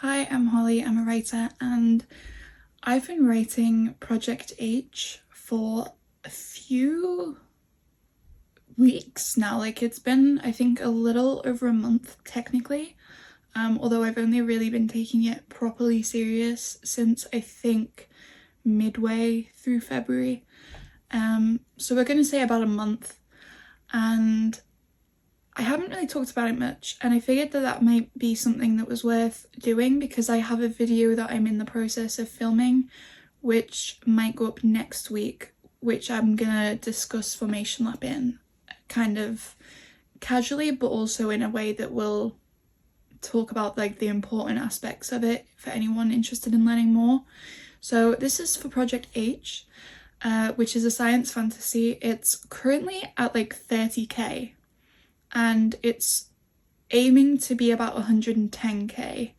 Hi, I'm Holly, I'm a writer, and I've been writing Project H for a few weeks now. Like, it's been, I think, a little over a month technically, although I've only really been taking it properly serious since I think midway through February. So we're going to say about a month, and I haven't really talked about it much, and I figured that that might be something that was worth doing because I have a video that I'm in the process of filming, which might go up next week, which I'm gonna discuss Formation Lab in, kind of casually, but also in a way that will talk about like the important aspects of it for anyone interested in learning more. So this is for Project H, which is a science fantasy. It's currently at like 30k. And it's aiming to be about 110k.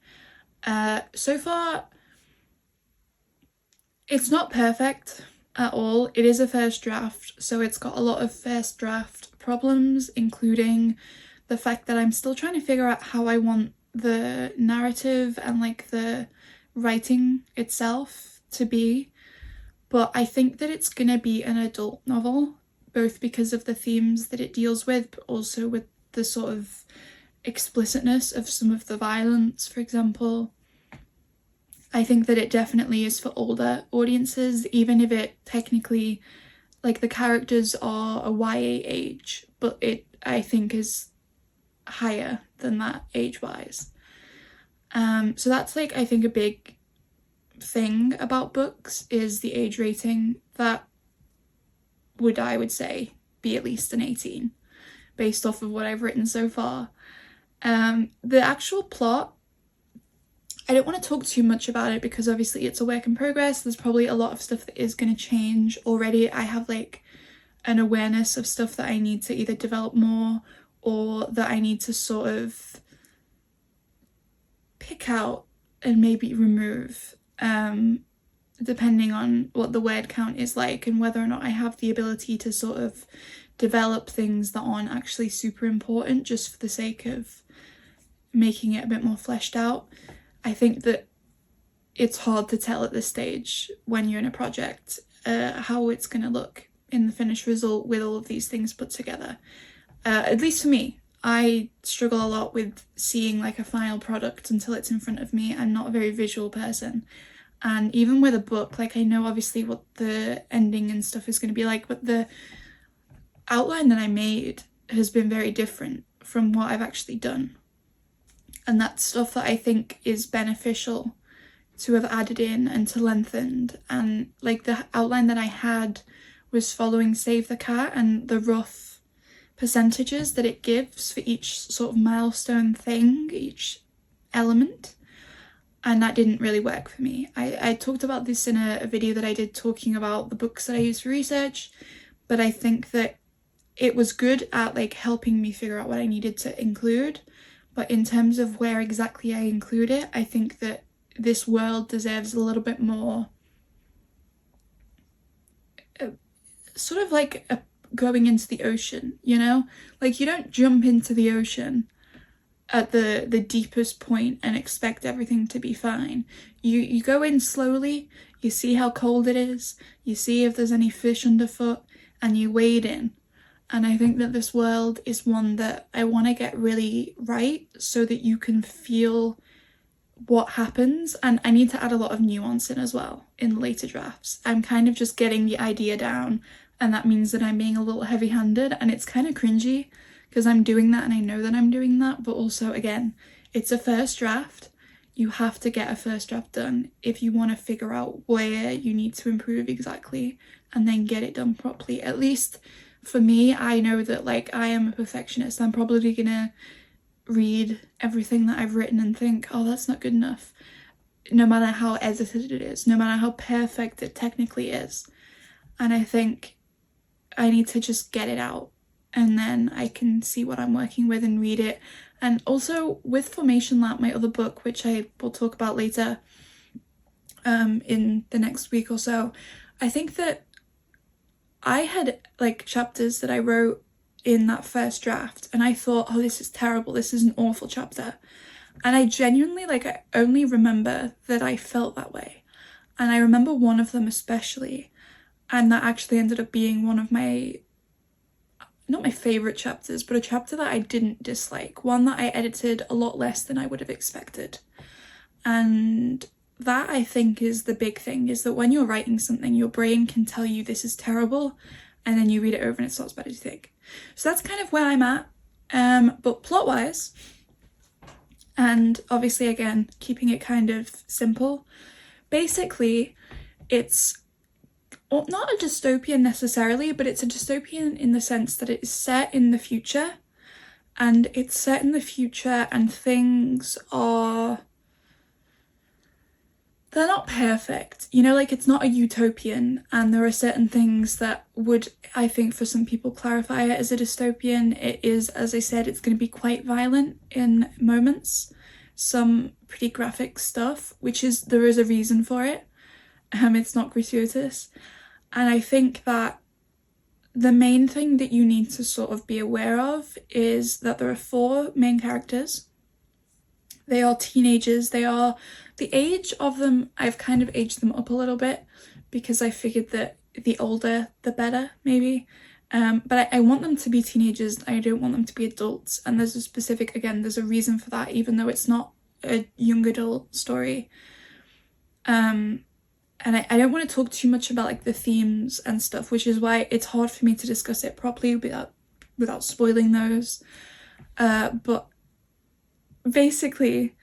So far, it's not perfect at all. It is a first draft, so it's got a lot of first draft problems, including the fact that I'm still trying to figure out how I want the narrative and like the writing itself to be. But I think that it's gonna be an adult novel, both because of the themes that it deals with, but also with the sort of explicitness of some of the violence, for example. I think that it definitely is for older audiences, even if it technically, like, the characters are a YA age, but it, I think, is higher than that age-wise. So that's, like, I think a big thing about books is the age rating. That would, I would say, be at least an 18 based off of what I've written so far. The actual plot, I don't want to talk too much about it because obviously it's a work in progress. There's probably a lot of stuff that is going to change already. I have like an awareness of stuff that I need to either develop more or that I need to sort of pick out and maybe remove, depending on what the word count is like and whether or not I have the ability to sort of develop things that aren't actually super important just for the sake of making it a bit more fleshed out. I think that it's hard to tell at this stage when you're in a project how it's going to look in the finished result with all of these things put together. At least for me, I struggle a lot with seeing like a final product until it's in front of me. I'm not a very visual person. And even with a book, like I know obviously what the ending and stuff is going to be like, but the outline that I made has been very different from what I've actually done. And that's stuff that I think is beneficial to have added in and to lengthened. And like the outline that I had was following Save the Cat and the rough percentages that it gives for each sort of milestone thing, each element. And that didn't really work for me. I talked about this in a video that I did talking about the books that I use for research, but I think that it was good at like helping me figure out what I needed to include. But in terms of where exactly I include it, I think that this world deserves a little bit more sort of like going into the ocean, you know? Like you don't jump into the ocean at the deepest point and expect everything to be fine. You go in slowly, you see how cold it is, you see if there's any fish underfoot, and you wade in. And I think that this world is one that I want to get really right so that you can feel what happens. And I need to add a lot of nuance in as well in later drafts. I'm kind of just getting the idea down, and that means that I'm being a little heavy-handed, and it's kind of cringy because I'm doing that and I know that I'm doing that. But also, again, it's a first draft. You have to get a first draft done if you want to figure out where you need to improve exactly and then get it done properly. At least for me, I know that like I am a perfectionist. I'm probably gonna read everything that I've written and think, oh, that's not good enough, no matter how edited it is, no matter how perfect it technically is. And I think I need to just get it out and then I can see what I'm working with and read it. And also with Formation Lab, my other book, which I will talk about later in the next week or so, I think that I had like chapters that I wrote in that first draft and I thought, oh, this is terrible, this is an awful chapter. And I genuinely, like, I only remember that I felt that way. And I remember one of them especially, and that actually ended up being one of my, not my favourite chapters, but a chapter that I didn't dislike, one that I edited a lot less than I would have expected. And that, I think, is the big thing, is that when you're writing something, your brain can tell you this is terrible, and then you read it over and it's not as bad as you think. So that's kind of where I'm at. But plot-wise, and obviously, again, keeping it kind of simple, basically, it's not a dystopian necessarily, but it's a dystopian in the sense that it is set in the future, and it's set in the future and things are, they're not perfect, you know, like it's not a utopian, and there are certain things that would, I think, for some people clarify it as a dystopian. It is, as I said, it's going to be quite violent in moments, some pretty graphic stuff, which is, there is a reason for it. It's not gratuitous. And I think that the main thing that you need to sort of be aware of is that there are 4 main characters. They are teenagers. They are, the age of them, I've kind of aged them up a little bit because I figured that the older the better, maybe. But I want them to be teenagers. I don't want them to be adults. And there's a specific, again, there's a reason for that, even though it's not a young adult story. And I don't want to talk too much about like the themes and stuff, which is why it's hard for me to discuss it properly without spoiling those. But basically,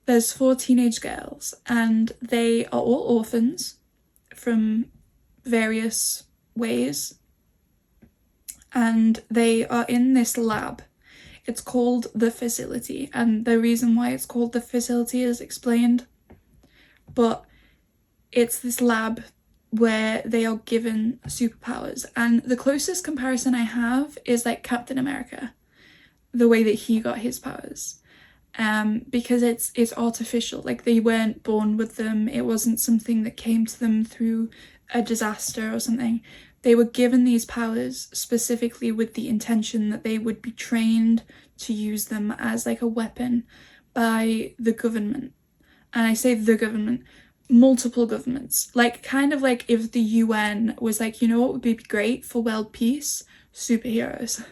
there's 4 teenage girls, and they are all orphans from various ways. And they are in this lab. It's called the facility, and the reason why it's called the facility is explained. But it's this lab where they are given superpowers, and the closest comparison I have is like Captain America, the way that he got his powers, because it's artificial. Like, they weren't born with them. It wasn't something that came to them through a disaster or something. They were given these powers specifically with the intention that they would be trained to use them as like a weapon by the government. And I say the government, multiple governments, like kind of like if the UN was like, you know what would be great for world peace? Superheroes.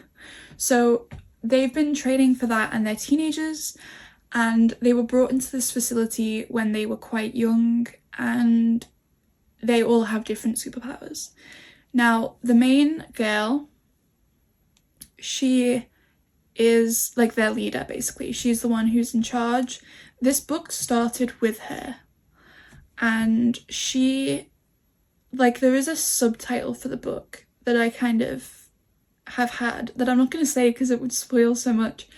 So they've been training for that, and they're teenagers, and they were brought into this facility when they were quite young, and they all have different superpowers. Now, the main girl, she is like their leader, basically. She's the one who's in charge. This book started with her. And she, like, there is a subtitle for the book that I kind of have had that I'm not going to say because it would spoil so much,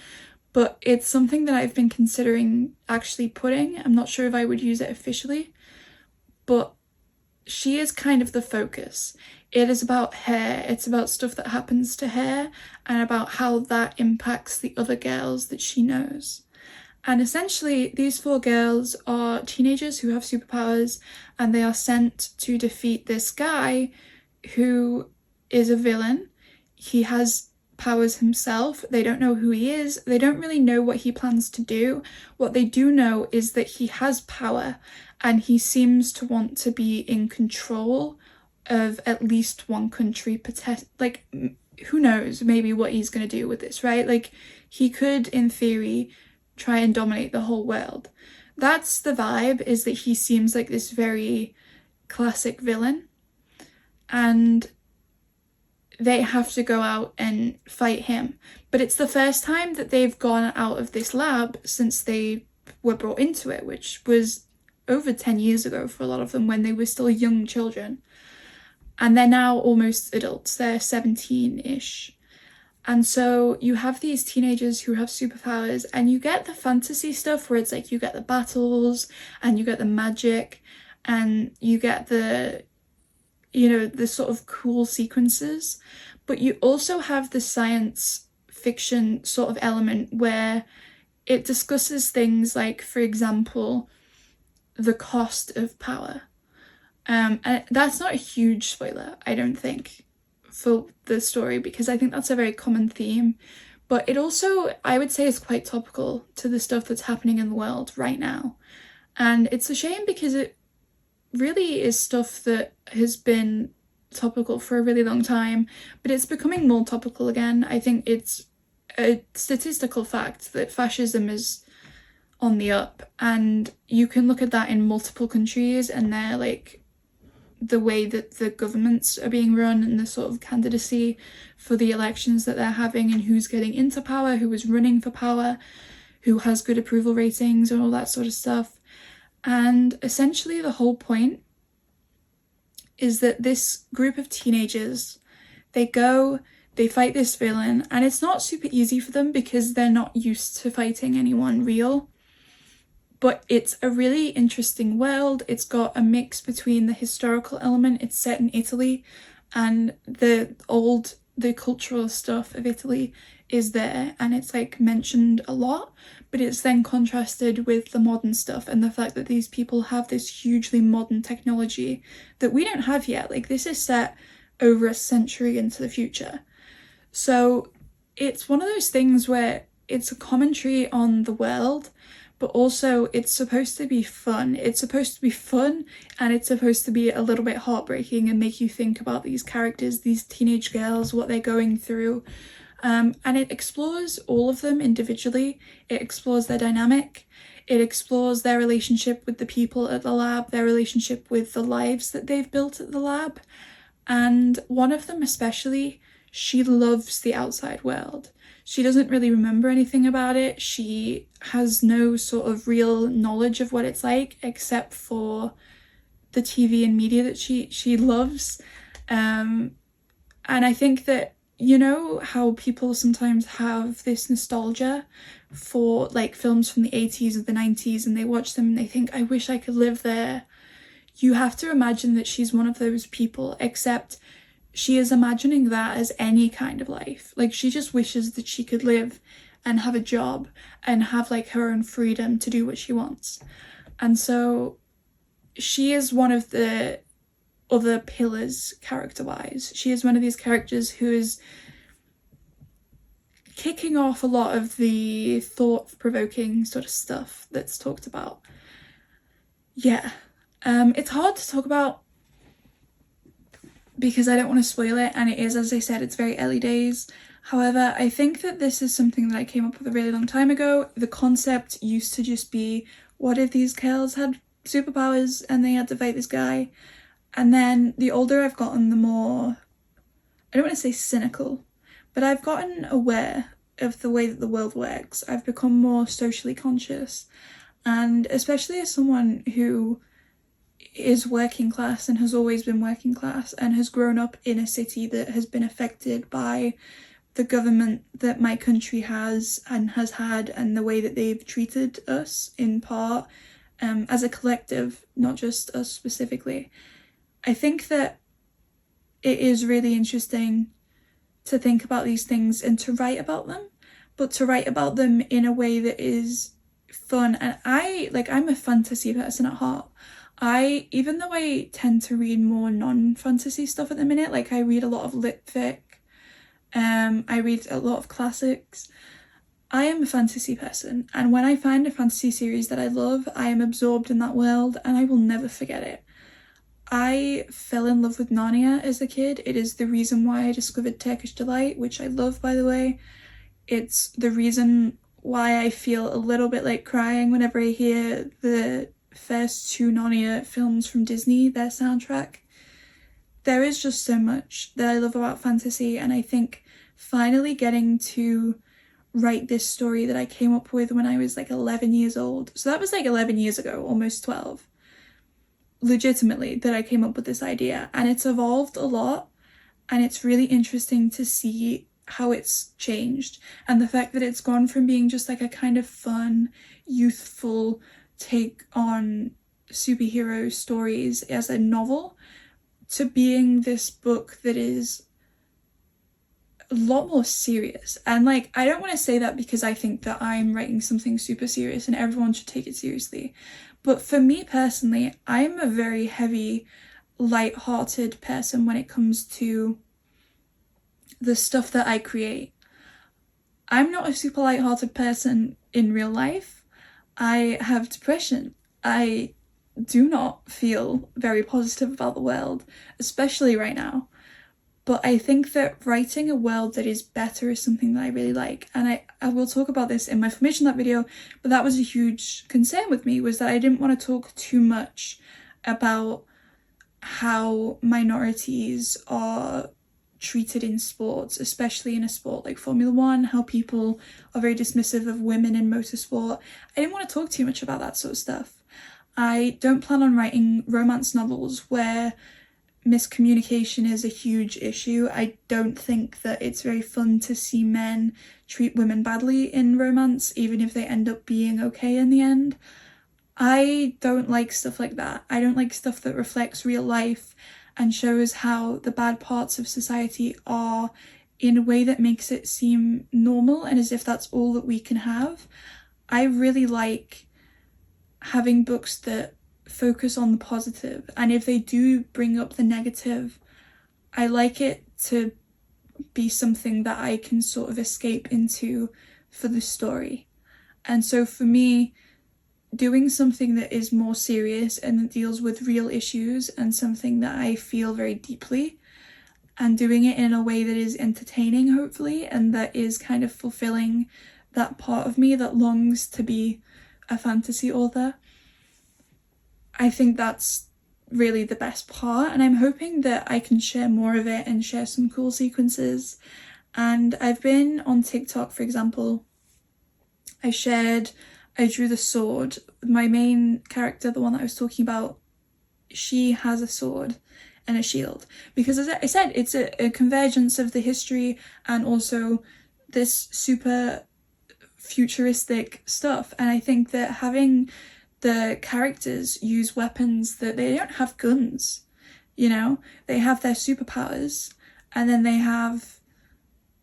but it's something that I've been considering actually putting. I'm not sure if I would use it officially, but she is kind of the focus. It is about her. It's about stuff that happens to her and about how that impacts the other girls that she knows. And essentially, these 4 girls are teenagers who have superpowers, and they are sent to defeat this guy who is a villain. He has powers himself. They don't know who he is. They don't really know what he plans to do. What they do know is that he has power, and he seems to want to be in control of at least one country. Like, who knows, maybe what he's going to do with this, right? Like, he could, in theory, try and dominate the whole world. That's the vibe, is that he seems like this very classic villain, and they have to go out and fight him. But it's the first time that they've gone out of this lab since they were brought into it, which was over 10 years ago for a lot of them, when they were still young children. And they're now almost adults. They're 17-ish. And so you have these teenagers who have superpowers, and you get the fantasy stuff where it's like you get the battles and you get the magic and you get the, you know, the sort of cool sequences. But you also have the science fiction sort of element where it discusses things like, for example, the cost of power. And that's not a huge spoiler, I don't think, for the story, because I think that's a very common theme. but it also, I would say, is quite topical to the stuff that's happening in the world right now. And it's a shame because it really is stuff that has been topical for a really long time, but it's becoming more topical again. I think it's a statistical fact that fascism is on the up, and you can look at that in multiple countries, and they're like the way that the governments are being run and the sort of candidacy for the elections that they're having and who's getting into power, who is running for power, who has good approval ratings and all that sort of stuff. And essentially the whole point is that this group of teenagers, they fight this villain, and it's not super easy for them because they're not used to fighting anyone real. But it's a really interesting world. It's got a mix between the historical element, it's set in Italy, and the cultural stuff of Italy is there, and it's like mentioned a lot, but it's then contrasted with the modern stuff and the fact that these people have this hugely modern technology that we don't have yet. Like, this is set over a century into the future. So it's one of those things where it's a commentary on the world, but also it's supposed to be fun. It's supposed to be fun, and it's supposed to be a little bit heartbreaking and make you think about these characters, these teenage girls, what they're going through. And it explores all of them individually. It explores their dynamic. It explores their relationship with the people at the lab, their relationship with the lives that they've built at the lab. And one of them especially, she loves the outside world. She doesn't really remember anything about it. She has no sort of real knowledge of what it's like, except for the TV and media that she loves. And I think that, you know how people sometimes have this nostalgia for like films from the 80s or the 90s, and they watch them and they think, I wish I could live there. You have to imagine that she's one of those people, except she is imagining that as any kind of life. Like, she just wishes that she could live and have a job and have like her own freedom to do what she wants. And so she is one of the other pillars character-wise. She is one of these characters who is kicking off a lot of the thought-provoking sort of stuff that's talked about. Yeah. It's hard to talk about because I don't want to spoil it, and it is, as I said, it's very early days. However, I think that this is something that I came up with a really long time ago. The concept used to just be, what if these girls had superpowers and they had to fight this guy? And then the older I've gotten, the more, I don't want to say cynical, but I've gotten aware of the way that the world works. I've become more socially conscious, and especially as someone who is working class and has always been working class and has grown up in a city that has been affected by the government that my country has and has had, and the way that they've treated us in part, as a collective, not just us specifically. I think that it is really interesting to think about these things and to write about them, but to write about them in a way that is fun. And I'm a fantasy person at heart. Even though I tend to read more non-fantasy stuff at the minute, like I read a lot of lit fic, I read a lot of classics, I am a fantasy person, and when I find a fantasy series that I love, I am absorbed in that world and I will never forget it. I fell in love with Narnia as a kid. It is the reason why I discovered Turkish Delight, which I love, by the way. It's the reason why I feel a little bit like crying whenever I hear the first two Narnia films from Disney, their soundtrack. There is just so much that I love about fantasy, and I think finally getting to write this story that I came up with when I was like 11 years old. So that was like 11 years ago, almost 12. Legitimately, that I came up with this idea, and it's evolved a lot, and it's really interesting to see how it's changed, and the fact that it's gone from being just like a kind of fun, youthful take on superhero stories as a novel to being this book that is a lot more serious. And like, I don't want to say that because I think that I'm writing something super serious and everyone should take it seriously, but for me personally, I'm a very heavy, light-hearted person when it comes to the stuff that I create. I'm not a super light-hearted person in real life. I have depression. I do not feel very positive about the world, especially right now. But I think that writing a world that is better is something that I really like. And I will talk about this in my Formation Lab video, but that was a huge concern with me, was that I didn't want to talk too much about how minorities are treated in sports, especially in a sport like Formula One, how people are very dismissive of women in motorsport. I didn't want to talk too much about that sort of stuff. I don't plan on writing romance novels where miscommunication is a huge issue. I don't think that it's very fun to see men treat women badly in romance, even if they end up being okay in the end. I don't like stuff like that. I don't like stuff that reflects real life and shows how the bad parts of society are in a way that makes it seem normal and as if that's all that we can have. I really like having books that focus on the positive, and if they do bring up the negative, I like it to be something that I can sort of escape into for the story. And so for me, doing something that is more serious and that deals with real issues and something that I feel very deeply, and doing it in a way that is entertaining, hopefully, and that is kind of fulfilling that part of me that longs to be a fantasy author. I think that's really the best part, and I'm hoping that I can share more of it and share some cool sequences. And I've been on TikTok, for example, I drew the sword. My main character, the one that I was talking about, she has a sword and a shield. Because as I said, it's a convergence of the history and also this super futuristic stuff. And I think that having the characters use weapons, that they don't have guns, you know? They have their superpowers, and then they have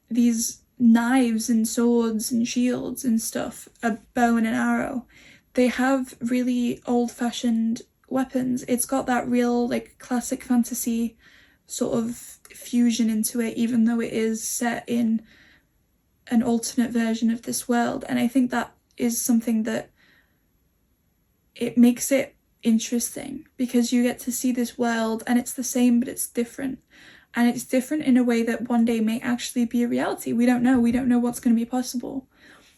these knives and swords and shields and stuff, a bow and an arrow. They have really old-fashioned weapons. It's got that real, like, classic fantasy sort of fusion into it, even though it is set in an alternate version of this world. And I think that is something that it makes it interesting, because you get to see this world and it's the same but it's different. And it's different in a way that one day may actually be a reality. We don't know. We don't know what's going to be possible.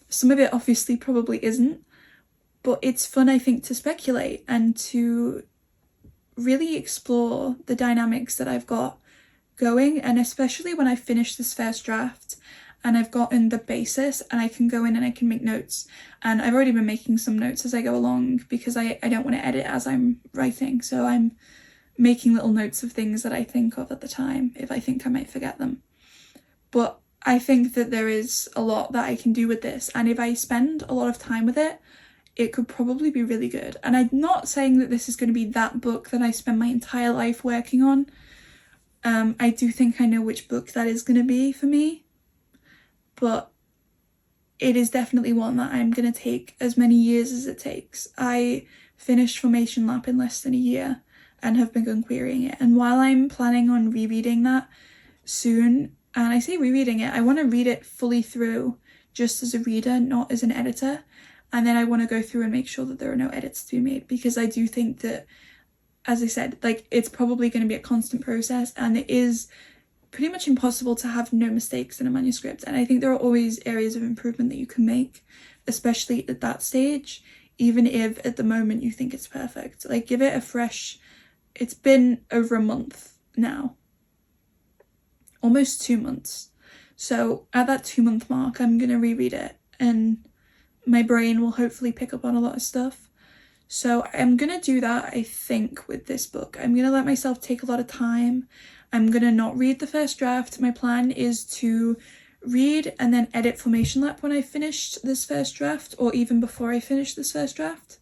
Some of it obviously probably isn't, but it's fun, I think, to speculate and to really explore the dynamics that I've got going. And especially when I finish this first draft and I've gotten the basis and I can go in and I can make notes. And I've already been making some notes as I go along, because I don't want to edit as I'm writing. So I'm making little notes of things that I think of at the time, if I think I might forget them. But I think that there is a lot that I can do with this, and if I spend a lot of time with it, it could probably be really good. And I'm not saying that this is going to be that book that I spend my entire life working on. I do think I know which book that is going to be for me, but it is definitely one that I'm going to take as many years as it takes. I finished Formation Lab in less than a year and have begun querying it. And while I'm planning on rereading that soon, and I say rereading it, I want to read it fully through just as a reader, not as an editor. And then I want to go through and make sure that there are no edits to be made, because I do think that, as I said, like, it's probably going to be a constant process, and it is pretty much impossible to have no mistakes in a manuscript. And I think there are always areas of improvement that you can make, especially at that stage, even if at the moment you think it's perfect. Like, give it a fresh... It's been over a month now. Almost 2 months. So at that 2-month mark, I'm going to reread it, and my brain will hopefully pick up on a lot of stuff. So I'm going to do that, I think, with this book. I'm going to let myself take a lot of time. I'm going to not read the first draft. My plan is to read and then edit Formation Lap when I finished this first draft, or even before I finish this first draft.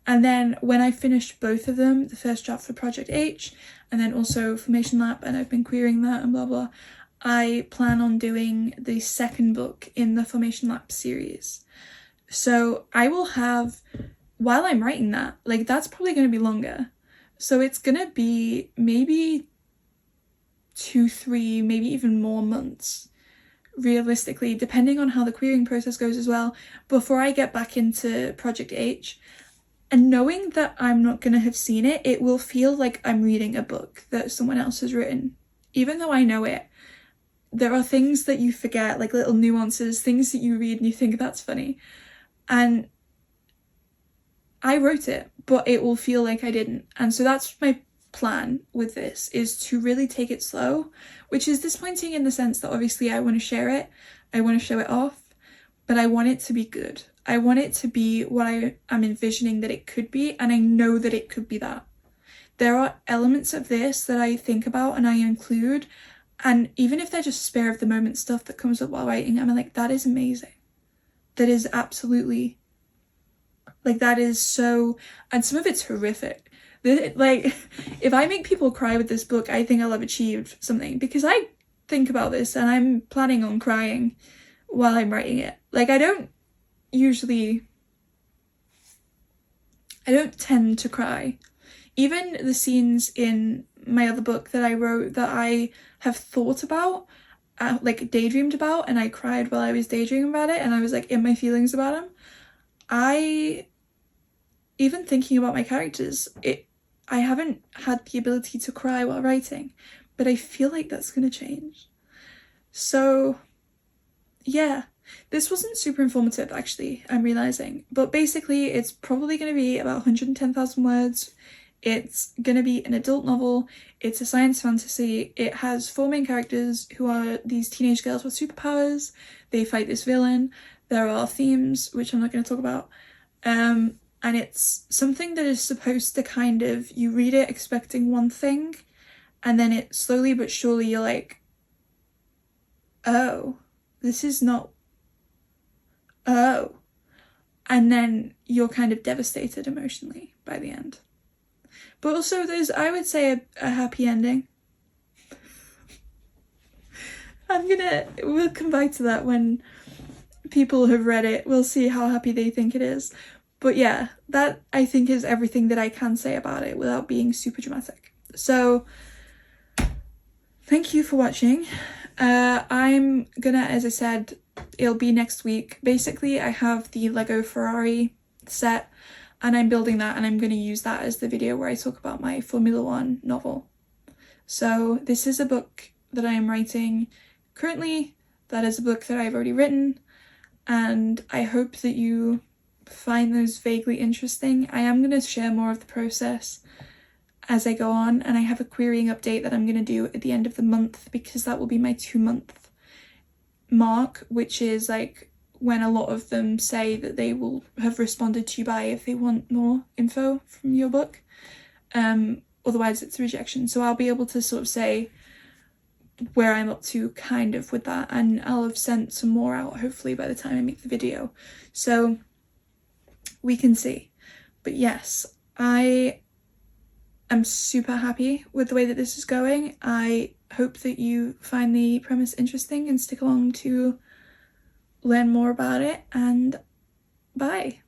And then when I finished both of them, the first draft for Project H, and then also Formation Lap, and I've been querying that and blah blah, I plan on doing the second book in the Formation Lap series. So I will have, while I'm writing that, like, that's probably going to be longer. So it's going to be maybe 2, 3, maybe even more months realistically, depending on how the querying process goes as well, before I get back into Project H, and knowing that I'm not going to have seen it, it will feel like I'm reading a book that someone else has written. Even though I know it, there are things that you forget, like little nuances, things that you read and you think that's funny. And I wrote it, but it will feel like I didn't. And so that's my plan with this, is to really take it slow, which is disappointing in the sense that obviously I want to share it, I want to show it off, but I want it to be good. I want it to be what I am envisioning that it could be, and I know that it could be that. There are elements of this that I think about and I include, and even if they're just spare of the moment stuff that comes up while writing, I'm like, that is amazing. That is absolutely, like, that is so, and some of it's horrific. Like, if I make people cry with this book, I think I'll have achieved something, because I think about this and I'm planning on crying while I'm writing it. Like, I don't tend to cry. Even the scenes in my other book that I wrote that I have thought about, like daydreamed about, and I cried while I was daydreaming about it, and I was like in my feelings about them. Even thinking about my characters, I haven't had the ability to cry while writing, but I feel like that's gonna change. So yeah, this wasn't super informative actually, I'm realizing, but basically it's probably gonna be about 110,000 words. It's gonna be an adult novel, it's a science fantasy, it has 4 main characters who are these teenage girls with superpowers, they fight this villain, there are themes, which I'm not gonna talk about, and it's something that is supposed to kind of, you read it expecting one thing, and then it slowly but surely you're like, oh, this is not, oh. And then you're kind of devastated emotionally by the end. But also there's, I would say, a happy ending. We'll come back to that when people have read it. We'll see how happy they think it is. But yeah, that I think is everything that I can say about it without being super dramatic. So thank you for watching. I'm gonna, as I said, it'll be next week. Basically, I have the Lego Ferrari set and I'm building that, and I'm gonna use that as the video where I talk about my Formula One novel. So this is a book that I am writing currently. That is a book that I've already written, and I hope that you find those vaguely interesting. I am going to share more of the process as I go on, and I have a querying update that I'm going to do at the end of the month, because that will be my 2-month mark, which is like when a lot of them say that they will have responded to you by if they want more info from your book. Otherwise it's a rejection. So I'll be able to sort of say where I'm up to kind of with that, and I'll have sent some more out hopefully by the time I make the video. So we can see. But yes, I am super happy with the way that this is going. I hope that you find the premise interesting and stick along to learn more about it, and bye.